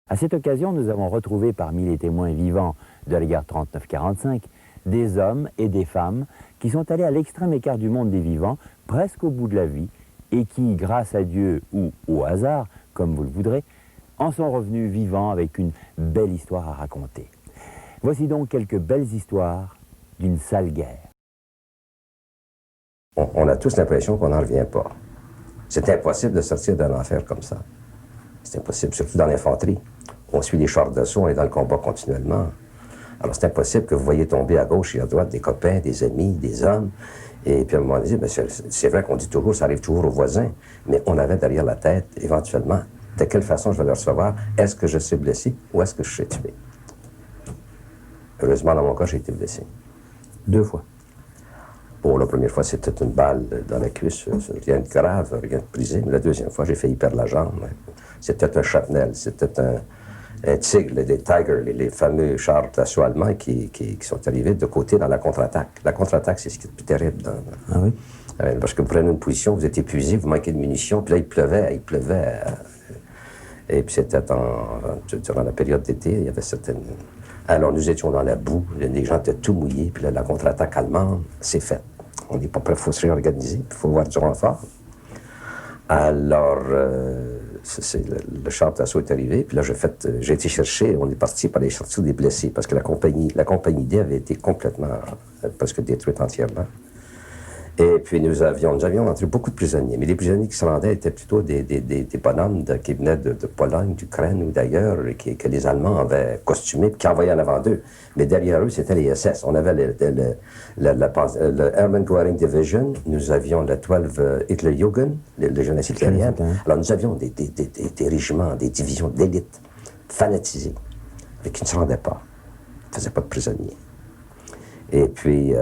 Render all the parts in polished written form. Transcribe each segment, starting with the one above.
À cette occasion, nous avons retrouvé parmi les témoins vivants de la guerre 39-45 des hommes et des femmes qui sont allés à l'extrême écart du monde des vivants, presque au bout de la vie, et qui, grâce à Dieu ou au hasard, comme vous le voudrez, en sont revenus vivants avec une belle histoire à raconter. Voici donc quelques belles histoires d'une sale guerre. On a tous l'impression qu'on n'en revient pas. C'est impossible de sortir d'un enfer comme ça. C'est impossible, surtout dans l'infanterie. On suit les chars d'assaut, on est dans le combat continuellement. Alors c'est impossible que vous voyez tomber à gauche et à droite des copains, des amis, des hommes. Et puis à un moment donné, c'est vrai qu'on dit toujours, ça arrive toujours aux voisins, mais on avait derrière la tête, éventuellement, de quelle façon je vais le recevoir? Est-ce que je suis blessé ou est-ce que je suis tué? Heureusement, dans mon cas, j'ai été blessé. 2 fois. Bon, la première fois, c'était une balle dans la cuisse, rien de grave, rien de brisé. Mais la deuxième fois, j'ai failli perdre la jambe. C'était un shrapnel, c'était un tigre, des Tigers, les fameux chars d'assaut allemands qui sont arrivés de côté dans la contre-attaque. La contre-attaque, c'est ce qui est le plus terrible. Ah oui? Parce que vous prenez une position, vous êtes épuisé, vous manquez de munitions, puis là, il pleuvait. Et puis c'était durant la période d'été, il y avait certaines... Alors nous étions dans la boue, les gens étaient tout mouillés, puis là, la contre-attaque allemande, c'est fait. On n'est pas prêt, il faut se réorganiser, il faut voir du renfort. Alors, le char d'assaut est arrivé, puis là, j'ai été chercher, on est parti pour aller chercher des blessés, parce que la compagnie D avait été complètement, presque détruite entièrement. Et puis nous avions entré beaucoup de prisonniers, mais les prisonniers qui se rendaient étaient plutôt des bonhommes qui venaient de Pologne, d'Ukraine ou d'ailleurs, que les Allemands avaient costumés et qui envoyaient en avant d'eux. Mais derrière eux, c'était les SS. On avait le Hermann Göring Division, nous avions le 12 Hitlerjugend, les jeunesses hitlériennes. Alors nous avions des régiments, des divisions d'élite fanatisées, mais qui ne se rendaient pas, ne faisaient pas de prisonniers. Et puis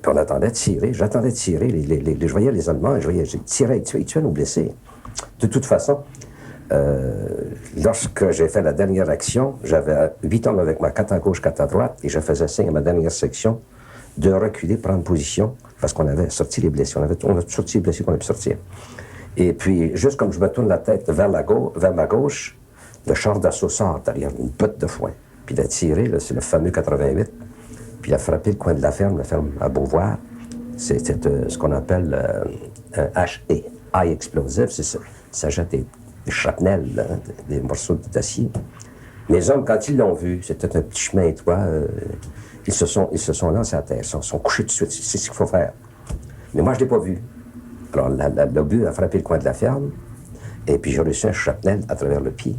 on attendait de tirer. J'attendais de tirer. Je voyais les Allemands, je tirais, ils tuaient nos blessés. De toute façon, lorsque j'ai fait la dernière action, j'avais 8 hommes avec ma 4 à gauche, 4 à droite, et je faisais signe à ma dernière section de reculer, prendre position, parce qu'on avait sorti les blessés. On a sorti les blessés qu'on a pu sortir. Et puis, juste comme je me tourne la tête vers ma gauche, le char d'assaut sort derrière une botte de foin. Puis il a tiré, c'est le fameux 88. Puis il a frappé le coin de la ferme à Beauvoir. C'était ce qu'on appelle un HE, high explosive. Ça jette des shrapnels, des morceaux d'acier. Mes hommes, quand ils l'ont vu, c'était un petit chemin étroit, ils se sont lancés à terre, ils sont couchés tout de suite. C'est ce qu'il faut faire. Mais moi, je ne l'ai pas vu. Alors, l'obus a frappé le coin de la ferme, et puis j'ai reçu un shrapnel à travers le pied.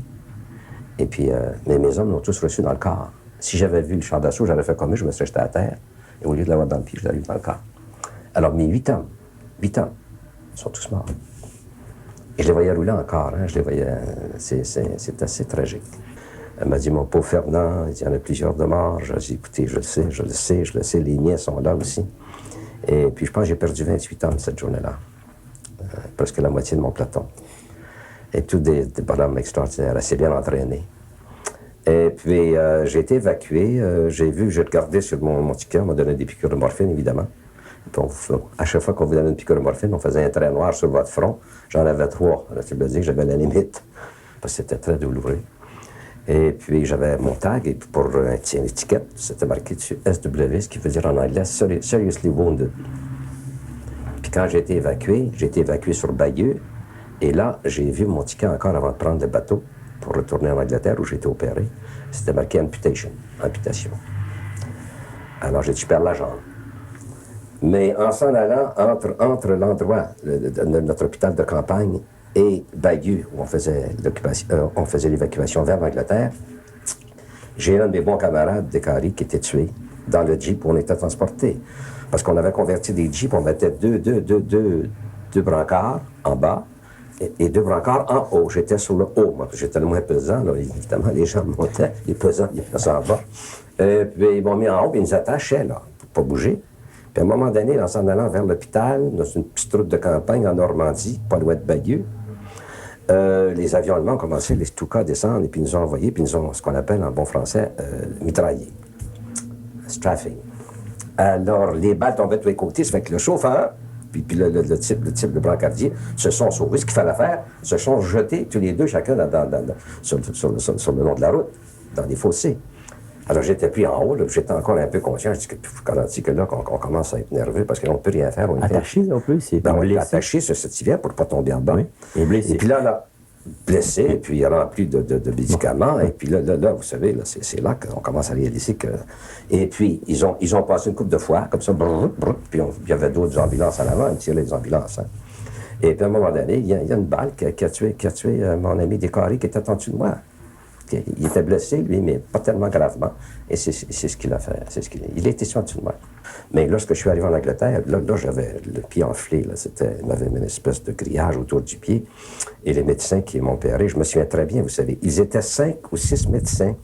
Et puis, mes hommes l'ont tous reçu dans le corps. Si j'avais vu le char d'assaut, j'aurais fait comme eux, je me serais jeté à terre. Et au lieu de l'avoir dans le pied, je l'aurais eu dans le corps. Alors, mes 8 hommes, ils sont tous morts. Et je les voyais rouler encore, je les voyais... C'est assez tragique. Elle m'a dit, mon pauvre Fernand, il y en a plusieurs de morts. J'ai dit, écoutez, je le sais, les miens sont là aussi. Et puis, je pense que j'ai perdu 28 hommes cette journée-là. Presque la moitié de mon peloton. Et tous des bonhommes extraordinaires, assez bien entraînés. Et puis, j'ai été évacué. J'ai regardé sur mon ticket, on m'a donné des piqûres de morphine, évidemment. Puis à chaque fois qu'on vous donnait une piqûre de morphine, on faisait un trait noir sur votre front. J'en avais 3. Alors, ça veut dire que j'avais la limite, parce que c'était très douloureux. Et puis, j'avais mon tag, et pour une étiquette, c'était marqué dessus SW, ce qui veut dire en anglais Seriously Wounded. Puis quand j'ai été évacué sur Bayeux, et là, j'ai vu mon ticket encore avant de prendre le bateau pour retourner en Angleterre où j'ai été opéré. C'était marqué amputation. Alors j'ai dit, je perds la jambe. Mais en s'en allant entre l'endroit de notre hôpital de campagne et Bayeux, où on faisait l'évacuation vers l'Angleterre, j'ai un de mes bons camarades d'Écarie qui était tué dans le Jeep où on était transporté. Parce qu'on avait converti des Jeeps, on mettait deux brancards en bas, et 2 brancards en haut. J'étais sur le haut, moi, j'étais le moins pesant, là, évidemment, les gens montaient, les pesants, ils passaient en bas. Puis ils m'ont mis en haut, puis ils nous attachaient, là, pour pas bouger. Puis à un moment donné, en s'en allant vers l'hôpital, dans une petite route de campagne en Normandie, pas loin de Bayeux, les avions allemands ont commencé, les Stuka, à descendre, et puis ils nous ont envoyés, puis ils nous ont, ce qu'on appelle en bon français, mitraillés. Strafing. Alors, les balles tombaient de tous les côtés, ça fait que le chauffeur puis le type de brancardier se sont sauvés. Ce qu'il fallait faire, se sont jetés tous les deux, chacun sur le long de la route, dans des fossés. Alors j'étais pris en haut, j'étais encore un peu conscient. Je dis que là, qu'on commence à être nerveux parce qu'on ne peut rien faire. Attaché en plus, et on est attaché sur cette civière pour ne pas tomber en bas. Oui. Et blessé. Et puis là, blessé, et puis rempli de médicaments. Et puis là, vous savez, là, c'est là qu'on commence à réaliser que... Et puis, ils ont passé une couple de fois, comme ça, puis il y avait d'autres ambulances en avant, ils tiraient les ambulances. Hein. Et puis à un moment donné, il y a une balle qui a tué mon ami Descarrés qui était en dessous de moi. Il était blessé, lui, mais pas tellement gravement. Et c'est ce qu'il a fait. Il était sur en dessous de moi. Mais lorsque je suis arrivé en Angleterre, là j'avais le pied enflé. Il m'avait mis une espèce de grillage autour du pied. Et les médecins qui m'ont opéré, je me souviens très bien, vous savez, ils étaient 5 ou 6 médecins,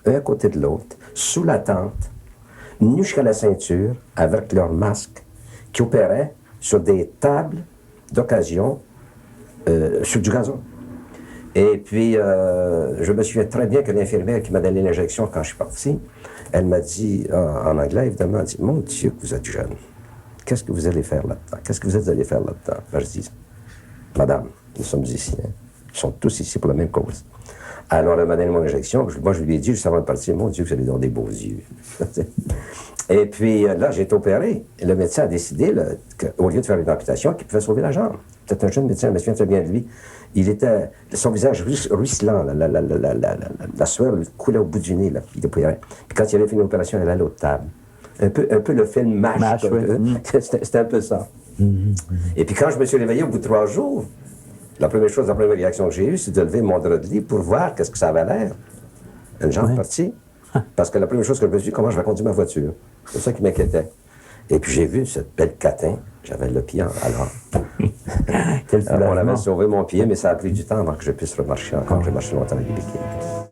un à côté de l'autre, sous la tente, nus jusqu'à la ceinture, avec leurs masques, qui opéraient sur des tables d'occasion sur du gazon. Et puis, je me souviens très bien que l'infirmière qui m'a donné l'injection quand je suis parti, elle m'a dit, en anglais évidemment, elle m'a dit « Mon Dieu, que vous êtes jeune. Qu'est-ce que vous allez faire là-dedans? Qu'est-ce que vous êtes allé faire là-dedans? » Ben, je dis « Madame, nous sommes ici. Hein. Nous sommes tous ici pour la même cause. » Alors, elle m'a donné mon injection. Moi, je lui ai dit, juste avant de partir, « Mon Dieu, vous allez dans des beaux yeux. » Et puis, là, j'ai été opéré. Et le médecin a décidé, qu'au lieu de faire une amputation, qu'il pouvait sauver la jambe. C'était un jeune médecin, je me souviens très bien de lui. Son visage ruisselant, la sueur lui coulait au bout du nez, là, il opérait. Puis quand il avait fait une opération, elle allait à l'autre table. Un peu le film MASH. C'était un peu ça. Et puis quand je me suis réveillé au bout de 3 jours, la première réaction que j'ai eue, c'est de lever mon drap de lit pour voir qu'est-ce que ça avait l'air. Une jambe partie. Parce que la première chose que je me suis dit, comment je vais conduire ma voiture? C'est ça qui m'inquiétait. Et puis j'ai vu cette belle catin, j'avais le pied alors. On avait sauvé mon pied, mais ça a pris du temps avant que je puisse remarcher encore. J'ai marché longtemps avec des béquilles.